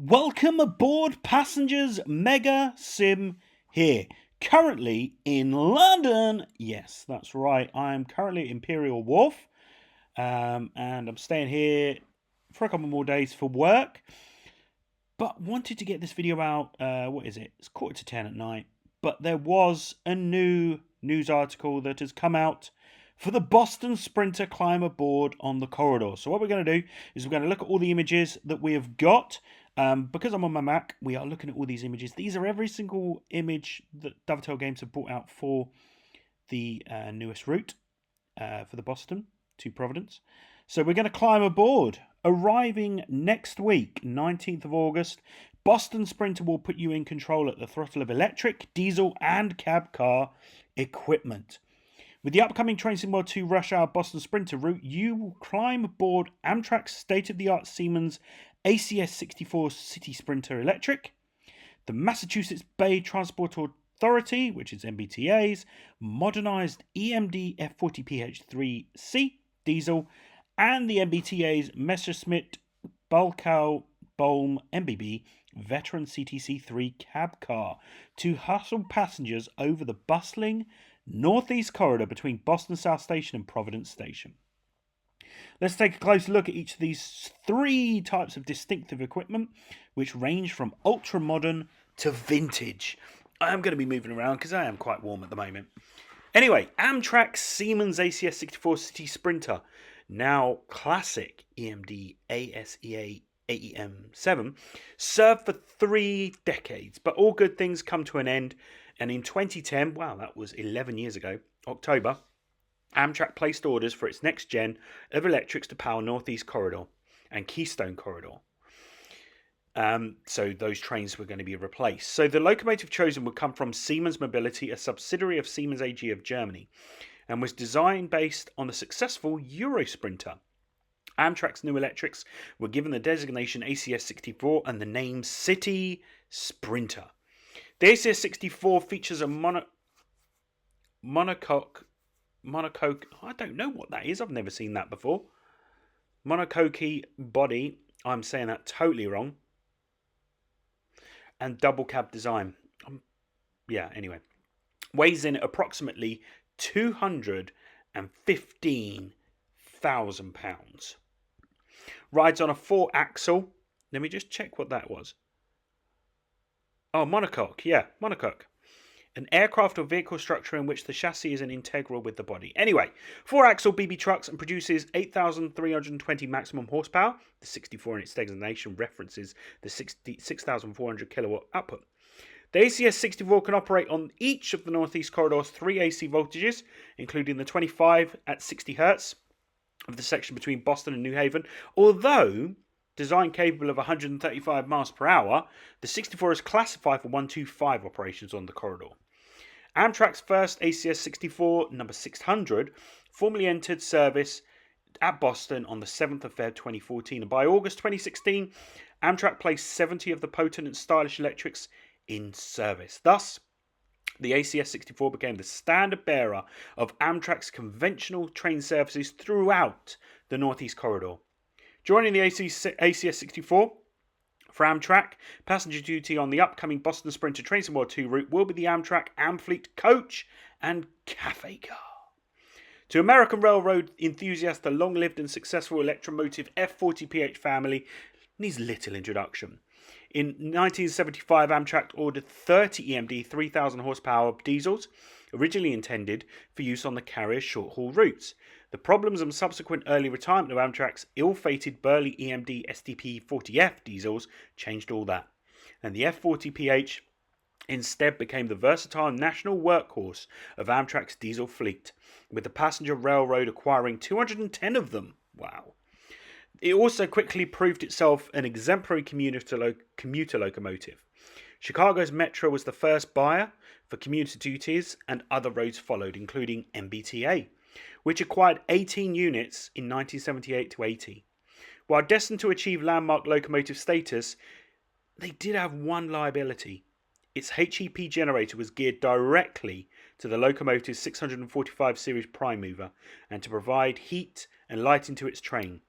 Welcome aboard, passengers. Mega Sim here. Currently in London. Yes, that's right. I'm currently at Imperial Wharf. And I'm staying here for a couple more days for work. But wanted to get this video out. What is it? It's 10:15 at night. But there was a new news article that has come out for the Boston Sprinter climb aboard on the corridor. So what we're going to do is we're going to look at all the images that we have got. Because I'm on my Mac, we are looking at all these images. These are every single image that Dovetail Games have brought out for the newest route for the Boston to Providence. So we're going to climb aboard. Arriving next week, 19th of August, Boston Sprinter will put you in control at the throttle of electric, diesel and cab car equipment. With the upcoming Train Sim World 2 Rush Hour Boston Sprinter route, you will climb aboard Amtrak's state-of-the-art Siemens ACS64 City Sprinter Electric, the Massachusetts Bay Transport Authority, which is MBTA's, modernised EMD F40PH3C diesel, and the MBTA's Messerschmitt Balkow Bohm MBB veteran CTC3 cab car to hustle passengers over the bustling northeast corridor between Boston South Station and Providence Station. Let's take a closer look at each of these three types of distinctive equipment, which range from ultra-modern to vintage. I am going to be moving around because I am quite warm at the moment. Anyway, Amtrak's Siemens ACS64 City Sprinter, now classic EMD ASEA AEM7, served for 3 decades, but all good things come to an end, and in 2010, wow, that was 11 years ago, October, Amtrak placed orders for its next gen of electrics to power Northeast Corridor and Keystone Corridor. So those trains were going to be replaced. So the locomotive chosen would come from Siemens Mobility, a subsidiary of Siemens AG of Germany, and was designed based on the successful Eurosprinter. Amtrak's new electrics were given the designation ACS64 and the name City Sprinter. The ACS64 features a monocoque, I don't know what that is. I've never seen that before. Monocoque body. I'm saying that totally wrong. And double cab design. Anyway. Weighs in at approximately 215,000 pounds. Rides on a 4-axle. Let me just check what that was. Oh, monocoque. Yeah, monocoque. An aircraft or vehicle structure in which the chassis is an integral with the body. Anyway, 4-axle BB trucks and produces 8,320 maximum horsepower. The 64 in its designation references the 6,400 kilowatt output. The ACS64 can operate on each of the Northeast Corridor's 3 AC voltages, including the 25 at 60 Hz of the section between Boston and New Haven. Although designed capable of 135 miles per hour, the 64 is classified for 125 operations on the corridor. Amtrak's first ACS64, number 600, formally entered service at Boston on the 7th of February 2014, and by August 2016, Amtrak placed 70 of the potent and stylish electrics in service. Thus, the ACS64 became the standard bearer of Amtrak's conventional train services throughout the Northeast Corridor. Joining the ACS64 for Amtrak, passenger duty on the upcoming Boston Sprinter Train Sim World 2 route will be the Amtrak Amfleet coach and cafe car. To American railroad enthusiasts, the long-lived and successful electromotive F40PH family needs little introduction. In 1975, Amtrak ordered 30 EMD 3,000 horsepower diesels, originally intended for use on the carrier's short-haul routes. The problems and subsequent early retirement of Amtrak's ill-fated Burley EMD SDP-40F diesels changed all that, and the F40PH instead became the versatile national workhorse of Amtrak's diesel fleet, with the passenger railroad acquiring 210 of them. Wow. It also quickly proved itself an exemplary commuter locomotive. Chicago's Metro was the first buyer for commuter duties, and other roads followed, including MBTA, which acquired 18 units in 1978 to 80. While destined to achieve landmark locomotive status, they did have one liability. Its HEP generator was geared directly to the locomotive's 645 series prime mover and to provide heat and light into its train.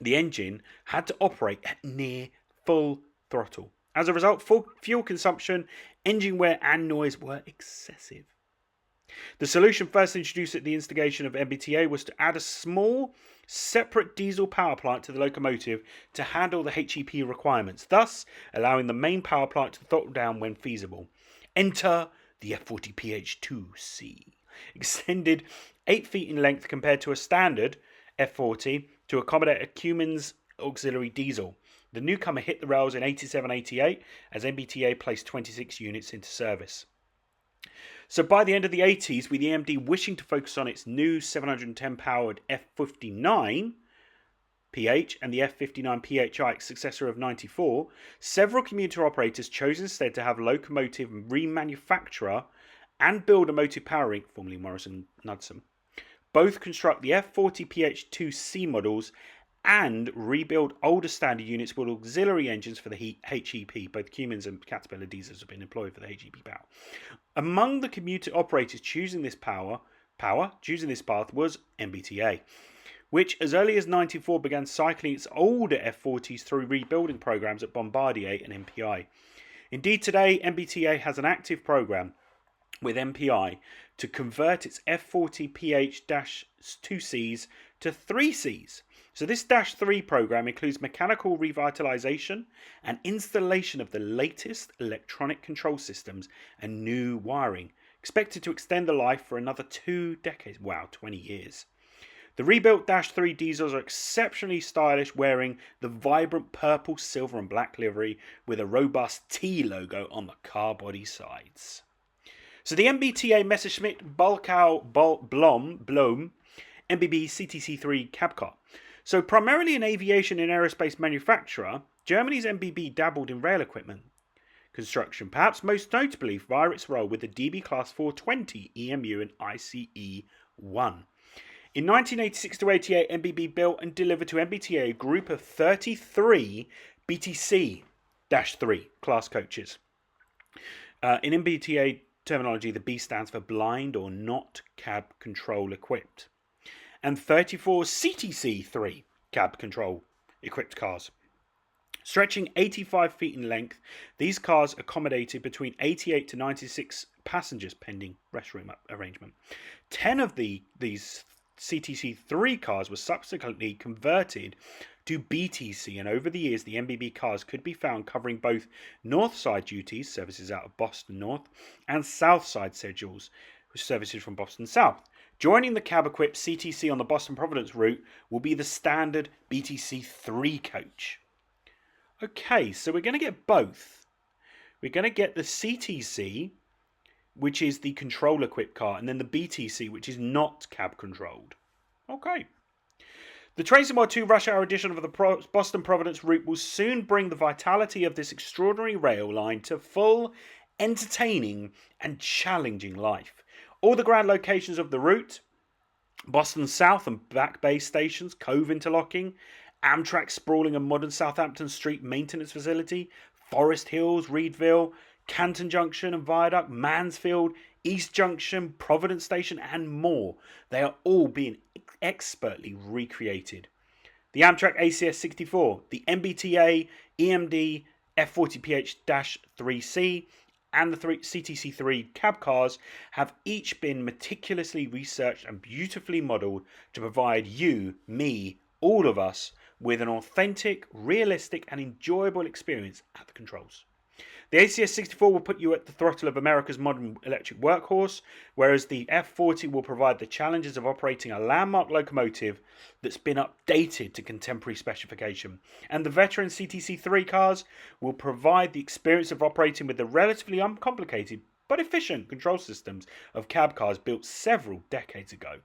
The engine had to operate at near full throttle. As a result, fuel consumption, engine wear and noise were excessive. The solution first introduced at the instigation of MBTA was to add a small, separate diesel power plant to the locomotive to handle the HEP requirements, thus allowing the main power plant to throttle down when feasible. Enter the F40PH2C, extended 8 feet in length compared to a standard F40 to accommodate a Cummins auxiliary diesel. The newcomer hit the rails in 87-88 as MBTA placed 26 units into service. So by the end of the 80s, with the EMD wishing to focus on its new 710 powered F59 PH and the F59 PHI successor of 94, several commuter operators chose instead to have locomotive remanufacturer and builder Motive Power Inc., formerly Morrison Knudsen, both construct the F40 PH2C models and rebuild older standard units with auxiliary engines for the HEP. Both Cummins and Caterpillar diesels have been employed for the HEP power. Among the commuter operators choosing this path was MBTA, which as early as 94 began cycling its older F40s through rebuilding programs at Bombardier and MPI. Indeed, today MBTA has an active program with MPI to convert its F40 PH-2Cs to 3Cs. So this -3 program includes mechanical revitalization and installation of the latest electronic control systems and new wiring, expected to extend the life for another 2 decades. Wow, 20 years. The rebuilt -3 diesels are exceptionally stylish, wearing the vibrant purple, silver and black livery with a robust T logo on the car body sides. So the MBTA Messerschmitt Balkau Blom MBB CTC3 cab car. So primarily an aviation and aerospace manufacturer, Germany's MBB dabbled in rail equipment construction, perhaps most notably via its role with the DB Class 420 EMU and ICE-1. In 1986-88, MBB built and delivered to MBTA a group of 33 BTC-3 class coaches. In MBTA terminology, the B stands for blind or not cab control equipped, and 34 CTC3 cab control equipped cars. Stretching 85 feet in length, these cars accommodated between 88 to 96 passengers pending restroom arrangement. 10 of these CTC3 cars were subsequently converted to BTC, and over the years the MBB cars could be found covering both north side duties, services out of Boston North, and south side schedules, with services from Boston South. Joining the cab-equipped CTC on the Boston-Providence route will be the standard BTC3 coach. Okay, so we're going to get both. We're going to get the CTC, which is the control-equipped car, and then the BTC, which is not cab-controlled. Okay. The Tracing World 2 Rush Hour edition of the Boston-Providence route will soon bring the vitality of this extraordinary rail line to full, entertaining, and challenging life. All the grand locations of the route, Boston South and Back Bay stations, Cove interlocking, Amtrak sprawling and modern Southampton Street maintenance facility, Forest Hills, Reedville, Canton Junction and Viaduct, Mansfield, East Junction, Providence Station and more. They are all being expertly recreated. The Amtrak ACS64, the MBTA EMD F40PH-3C and the CTC3 cab cars have each been meticulously researched and beautifully modelled to provide you, me, all of us with an authentic, realistic and enjoyable experience at the controls. The ACS64 will put you at the throttle of America's modern electric workhorse, whereas the F40 will provide the challenges of operating a landmark locomotive that's been updated to contemporary specification. And the veteran CTC3 cars will provide the experience of operating with the relatively uncomplicated but efficient control systems of cab cars built several decades ago.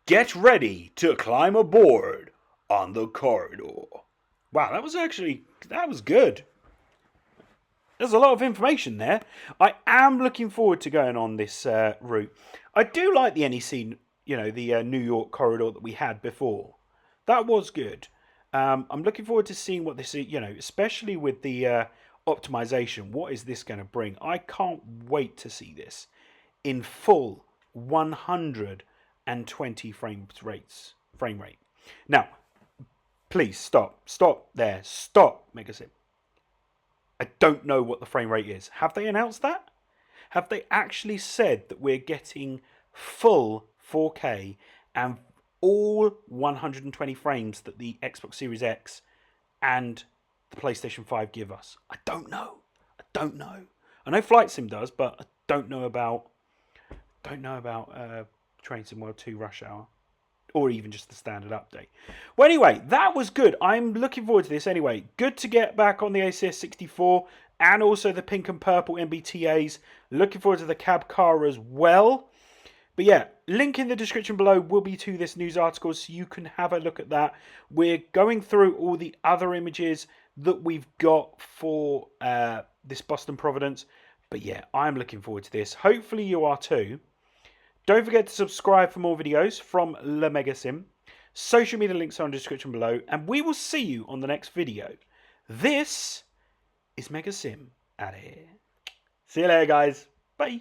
Get ready to climb aboard on the corridor. Wow, that was good. There's a lot of information there. I am looking forward to going on this route. I do like the NEC, the New York corridor that we had before. That was good. I'm looking forward to seeing what this is, especially with the optimization. What is this going to bring? I can't wait to see this in full 120 frame rate. Now, please stop there. Stop, Megasip. I don't know what the frame rate is. Have they announced that? Have they actually said that we're getting full 4K and all 120 frames that the Xbox Series X and the PlayStation 5 give us? I don't know. I don't know. I know Flight Sim does, but I don't know about Train Sim World 2 Rush Hour, or even just the standard update. Well, anyway, that was good. I'm looking forward to this anyway. Good to get back on the ACS64 and also the pink and purple MBTAs. Looking forward to the cab car as well. But yeah, link in the description below will be to this news article, so you can have a look at that. We're going through all the other images that we've got for this Boston Providence. But yeah, I'm looking forward to this. Hopefully you are too. Don't forget to subscribe for more videos from Le Mega Sim. Social media links are in the description below, and we will see you on the next video. This is Mega Sim out of here. See you later, guys. Bye.